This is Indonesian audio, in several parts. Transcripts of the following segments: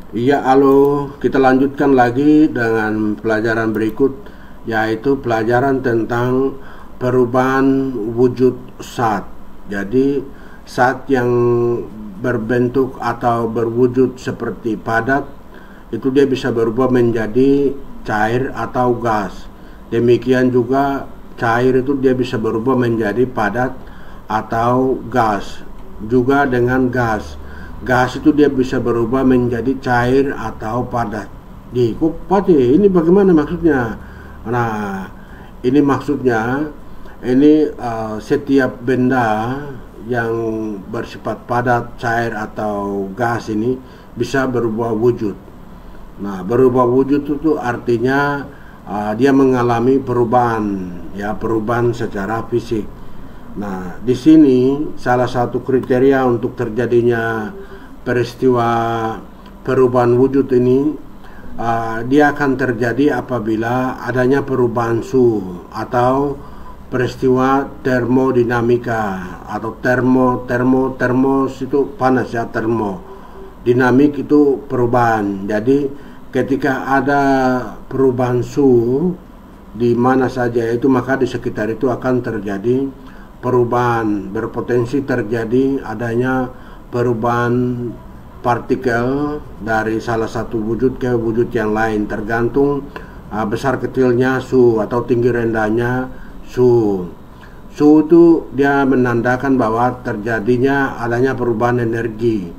Iya, halo, kita lanjutkan lagi dengan pelajaran berikut, yaitu pelajaran tentang perubahan wujud zat. Jadi, zat yang berbentuk atau berwujud seperti padat, itu dia bisa berubah menjadi cair atau gas. Demikian juga cair itu dia bisa berubah menjadi padat atau gas. Juga dengan gas. Gas itu dia bisa berubah menjadi cair atau padat. Kok Pati, ini bagaimana maksudnya? Nah, ini maksudnya setiap benda yang bersifat padat, cair atau gas ini bisa berubah wujud. Nah, berubah wujud itu artinya dia mengalami perubahan, ya, perubahan secara fisik. Nah, di sini salah satu kriteria untuk terjadinya peristiwa perubahan wujud ini, dia akan terjadi apabila adanya perubahan suhu atau peristiwa termodinamika atau termos itu panas, ya, dinamik itu perubahan. Jadi ketika ada perubahan suhu di mana saja itu, maka di sekitar itu akan terjadi perubahan, berpotensi terjadi adanya perubahan partikel dari salah satu wujud ke wujud yang lain, tergantung besar kecilnya suhu atau tinggi rendahnya suhu. Suhu itu dia menandakan bahwa terjadinya adanya perubahan energi.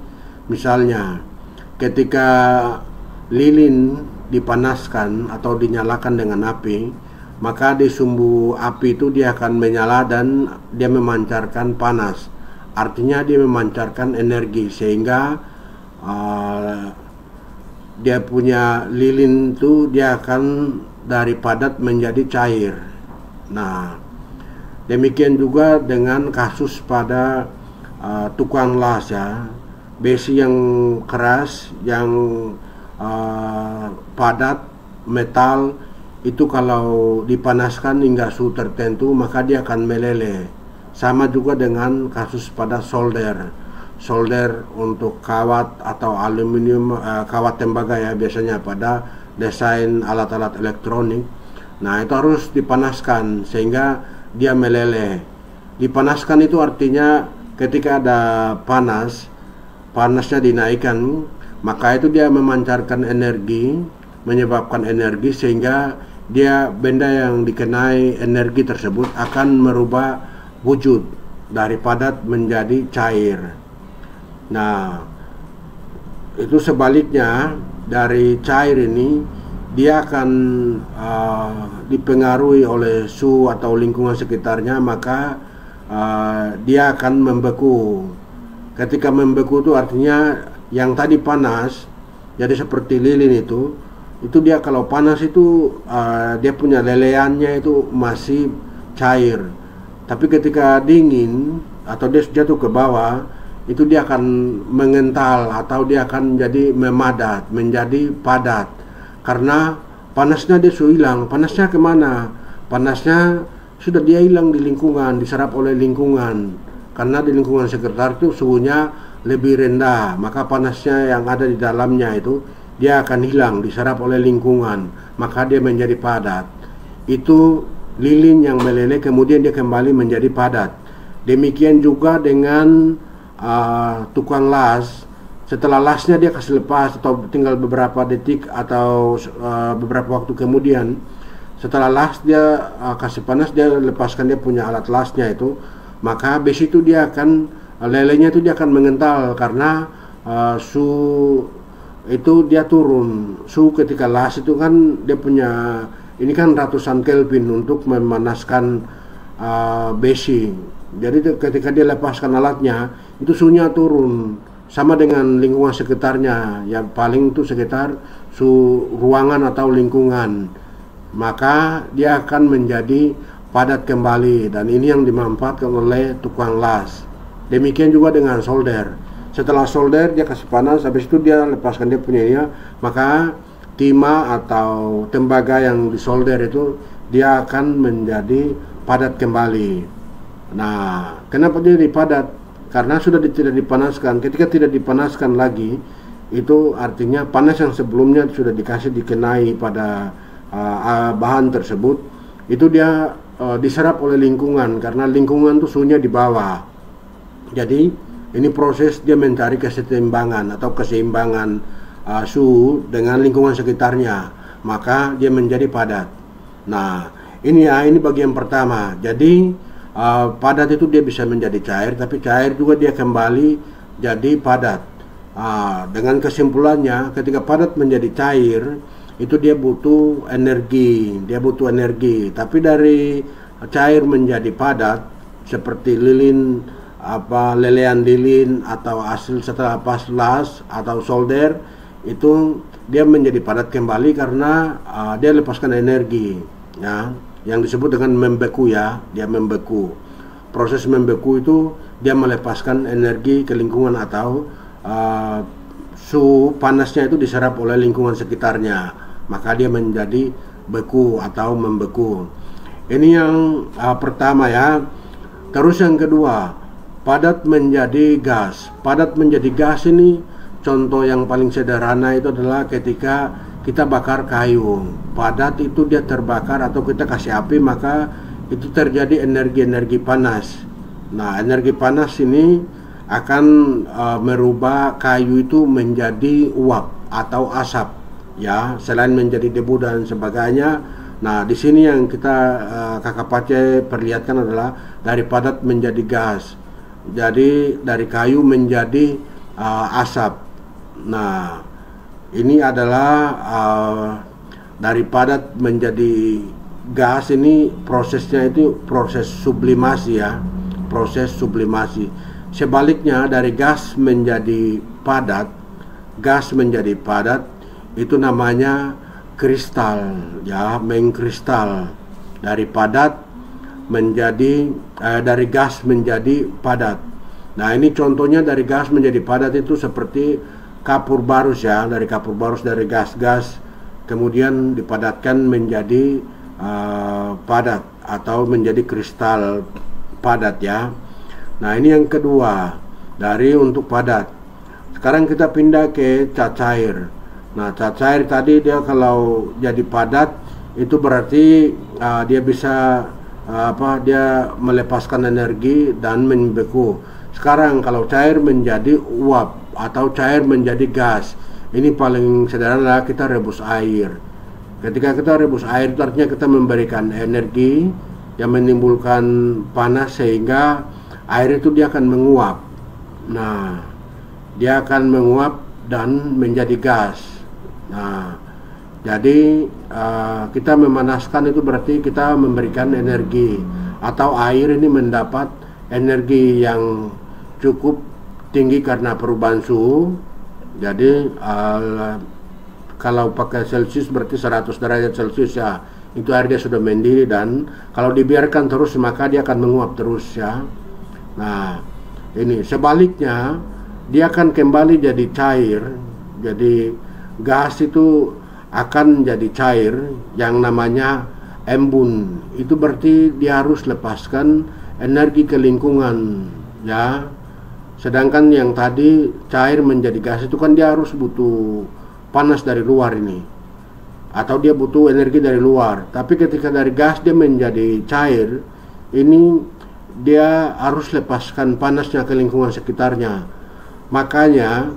Misalnya ketika lilin dipanaskan atau dinyalakan dengan api, maka di sumbu api itu dia akan menyala dan dia memancarkan panas. Artinya dia memancarkan energi, sehingga dia punya lilin itu dia akan dari padat menjadi cair. Nah, demikian juga dengan kasus pada tukang las, ya, besi yang keras, yang padat, metal itu kalau dipanaskan hingga suhu tertentu maka dia akan meleleh. Sama juga dengan kasus pada solder untuk kawat atau aluminium, kawat tembaga, ya, biasanya pada desain alat-alat elektronik. Nah, itu harus dipanaskan sehingga dia meleleh. Dipanaskan itu artinya ketika ada panasnya dinaikkan, maka itu dia memancarkan energi, menyebabkan energi, sehingga benda yang dikenai energi tersebut akan merubah wujud dari padat menjadi cair. Nah, itu sebaliknya dari cair ini, dia akan dipengaruhi oleh suhu atau lingkungan sekitarnya, maka dia akan membeku. Ketika membeku itu artinya yang tadi panas, jadi seperti lilin itu dia kalau panas itu dia punya lelehannya itu masih cair. Tapi ketika dingin atau dia jatuh ke bawah, itu dia akan mengental atau dia akan jadi memadat, menjadi padat. Karena panasnya dia sudah hilang. Panasnya kemana? Panasnya sudah dia hilang di lingkungan, diserap oleh lingkungan. Karena di lingkungan sekitar itu suhunya lebih rendah, maka panasnya yang ada di dalamnya itu dia akan hilang, diserap oleh lingkungan, maka dia menjadi padat. Itu lilin yang meleleh, kemudian dia kembali menjadi padat. Demikian juga dengan tukang las. Setelah lasnya dia kasih lepas atau tinggal beberapa detik atau beberapa waktu kemudian, setelah las dia kasih panas, dia lepaskan dia punya alat lasnya itu, maka besi itu dia akan lelenya itu dia akan mengental karena suhu itu dia turun. Suhu ketika las itu kan dia punya ini kan ratusan Kelvin untuk memanaskan besi. Jadi ketika dia lepaskan alatnya, itu suhunya turun sama dengan lingkungan sekitarnya, yang paling itu sekitar suhu ruangan atau lingkungan, maka dia akan menjadi padat kembali, dan ini yang dimanfaatkan oleh tukang las. Demikian juga dengan solder. Setelah solder dia kasih panas, habis itu dia lepaskan dia punya ini, maka timah atau tembaga yang disolder itu dia akan menjadi padat kembali. Nah, kenapa dia jadi padat? Karena sudah tidak dipanaskan. Ketika tidak dipanaskan lagi, itu artinya panas yang sebelumnya sudah dikenai pada bahan tersebut, itu dia diserap oleh lingkungan, karena lingkungan tuh suhunya di bawah. Jadi ini proses dia mencari keseimbangan atau keseimbangan suhu dengan lingkungan sekitarnya, maka dia menjadi padat. Nah, ini bagian pertama. Jadi padat itu dia bisa menjadi cair, tapi cair juga dia kembali jadi padat. Dengan kesimpulannya, ketika padat menjadi cair, itu dia butuh energi, Tapi dari cair menjadi padat, seperti lilin, lelehan lilin atau hasil setelah las atau solder, itu dia menjadi padat kembali karena dia lepaskan energi, ya, yang disebut dengan membeku, ya. Dia membeku. Proses membeku itu dia melepaskan energi ke lingkungan atau suhu panasnya itu diserap oleh lingkungan sekitarnya, maka dia menjadi beku atau membeku. Ini yang pertama, ya. Terus yang kedua, padat menjadi gas. Padat menjadi gas ini contoh yang paling sederhana itu adalah ketika kita bakar kayu. Padat itu dia terbakar atau kita kasih api, maka itu terjadi energi panas. Nah, energi panas ini akan merubah kayu itu menjadi uap atau asap, ya, selain menjadi debu dan sebagainya. Nah, di sini yang kita Kakak Pace perlihatkan adalah dari padat menjadi gas. Jadi dari kayu menjadi asap. Nah, ini adalah dari padat menjadi gas. Ini prosesnya itu proses sublimasi, ya, proses sublimasi. Sebaliknya dari gas menjadi padat, itu namanya kristal, ya, mengkristal. Dari padat menjadi dari gas menjadi padat. Nah, ini contohnya dari gas menjadi padat itu seperti kapur barus, ya. Dari kapur barus, dari gas kemudian dipadatkan menjadi padat atau menjadi kristal padat, ya. Nah, ini yang kedua dari untuk padat. Sekarang kita pindah ke cat cair. Nah, cat cair tadi dia kalau jadi padat itu berarti dia bisa dia melepaskan energi dan membeku. Sekarang kalau cair menjadi uap atau cair menjadi gas, ini paling sederhana, kita rebus air. Ketika kita rebus air itu artinya kita memberikan energi yang menimbulkan panas sehingga air itu dia akan menguap. Nah, dia akan menguap dan menjadi gas. Nah, jadi kita memanaskan itu berarti kita memberikan energi, atau air ini mendapat energi yang cukup tinggi karena perubahan suhu. Jadi kalau pakai Celcius berarti 100 derajat Celcius, ya, itu air dia sudah mendidih, dan kalau dibiarkan terus maka dia akan menguap terus, ya. Nah, ini sebaliknya dia akan kembali jadi cair. Jadi gas itu akan jadi cair yang namanya embun. Itu berarti dia harus lepaskan energi ke lingkungan, ya. Sedangkan yang tadi cair menjadi gas itu kan dia harus butuh panas dari luar ini, atau dia butuh energi dari luar. Tapi ketika dari gas dia menjadi cair, ini dia harus lepaskan panasnya ke lingkungan sekitarnya. Makanya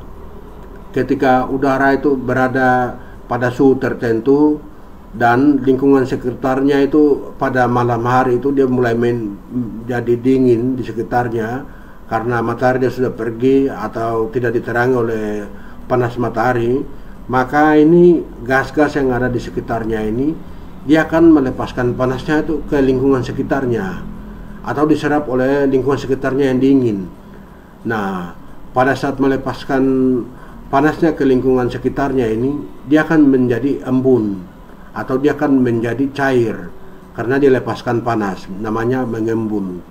ketika udara itu berada pada suhu tertentu dan lingkungan sekitarnya itu pada malam hari itu dia mulai menjadi dingin di sekitarnya karena matahari dia sudah pergi atau tidak diterangi oleh panas matahari, maka ini gas-gas yang ada di sekitarnya ini dia akan melepaskan panasnya itu ke lingkungan sekitarnya atau diserap oleh lingkungan sekitarnya yang dingin. Nah, pada saat melepaskan panasnya ke lingkungan sekitarnya ini, dia akan menjadi embun atau dia akan menjadi cair karena dia lepaskan panas, namanya mengembun.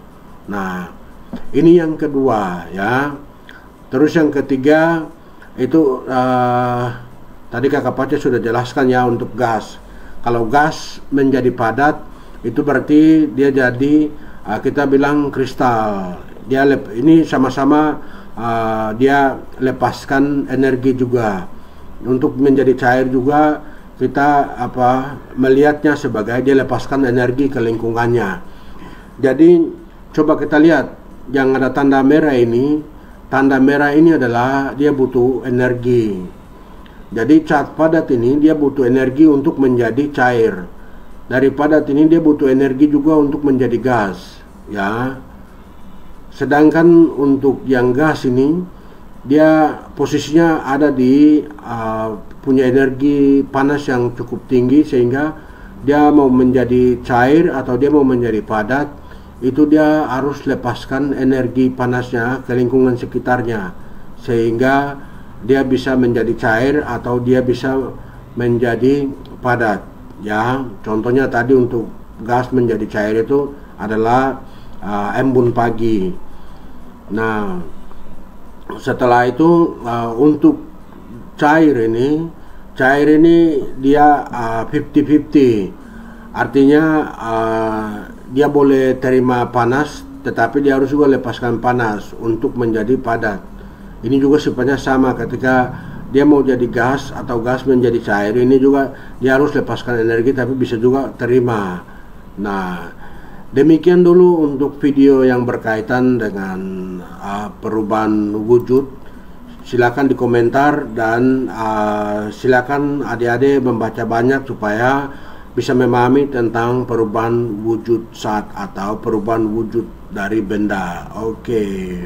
Nah, ini yang kedua, ya. Terus yang ketiga itu tadi Kakak Pace sudah jelaskan, ya, untuk gas. Kalau gas menjadi padat itu berarti dia jadi kita bilang kristal. Dia ini sama-sama dia lepaskan energi juga. Untuk menjadi cair juga kita melihatnya sebagai dia lepaskan energi ke lingkungannya. Jadi coba kita lihat yang ada tanda merah ini. Tanda merah ini adalah dia butuh energi. Jadi cat padat ini dia butuh energi untuk menjadi cair. Dari padat ini dia butuh energi juga untuk menjadi gas, ya. Sedangkan untuk yang gas ini dia posisinya ada di punya energi panas yang cukup tinggi, sehingga dia mau menjadi cair atau dia mau menjadi padat, itu dia harus lepaskan energi panasnya ke lingkungan sekitarnya, sehingga dia bisa menjadi cair atau dia bisa menjadi padat, ya. Contohnya tadi untuk gas menjadi cair itu adalah embun pagi. Nah, setelah itu untuk cair ini dia 50-50. Artinya dia boleh terima panas, tetapi dia harus juga lepaskan panas untuk menjadi padat. Ini juga sifatnya sama ketika dia mau jadi gas atau gas menjadi cair, ini juga dia harus lepaskan energi tapi bisa juga terima. Nah, demikian dulu untuk video yang berkaitan dengan perubahan wujud. Silakan di komentar dan silakan adik-adik membaca banyak supaya bisa memahami tentang perubahan wujud zat atau perubahan wujud dari benda. Oke.